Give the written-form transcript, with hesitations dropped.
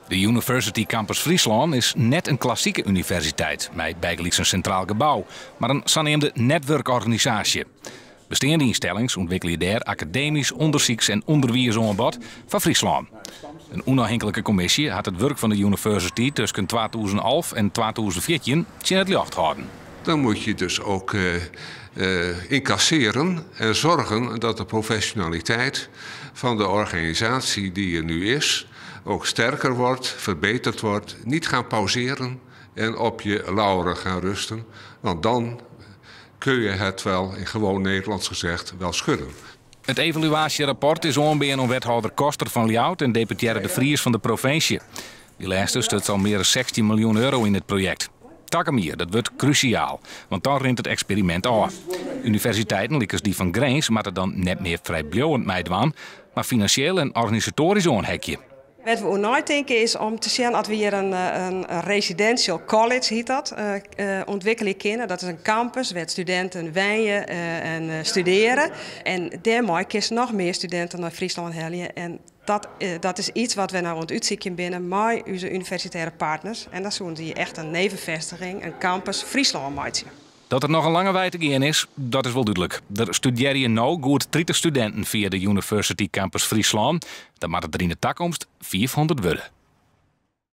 De University Campus Friesland is net een klassieke universiteit met bijgelijks een centraal gebouw, maar een saneemde netwerkorganisatie. Bestaande instellingen ontwikkelen daar academisch, onderzoeks- en onderwijsaanbod van Friesland. Een onafhankelijke commissie had het werk van de university tussen 2011 en 2014 in het licht gehouden. Dan moet je dus ook incasseren en zorgen dat de professionaliteit van de organisatie die er nu is ook sterker wordt, verbeterd wordt. Niet gaan pauzeren en op je lauweren gaan rusten, want dan kun je het wel, in gewoon Nederlands gezegd, wel schudden. Het evaluatierapport is aanbeen om wethouder Koster van Ljout en deputaire De Vries van de provincie. Die laatste stut al meer dan 16 miljoen euro in het project. Takkenmier, dat wordt cruciaal, want dan rint het experiment af. Universiteiten, likers die van Grains, moeten dan net meer vrijblijvend meedoen, maar financieel en organisatorisch aanhekje. Wat we ook nooit denken is om te zien dat we hier een residential college heet dat, ontwikkelen kunnen. Dat is een campus waar studenten wonen en studeren. En daarmee kunnen nog meer studenten naar Friesland halen. En dat is iets wat we nou aan het uitzoeken binnen met onze universitaire partners. En dat zo'n die echt een nevenvestiging, een campus Friesland maken. Dat er nog een lange weg te gaan is, dat is wel duidelijk. Er studeren nu goed 30 studenten via de University Campus Friesland. Dat maakt er in de toekomst 400 worden.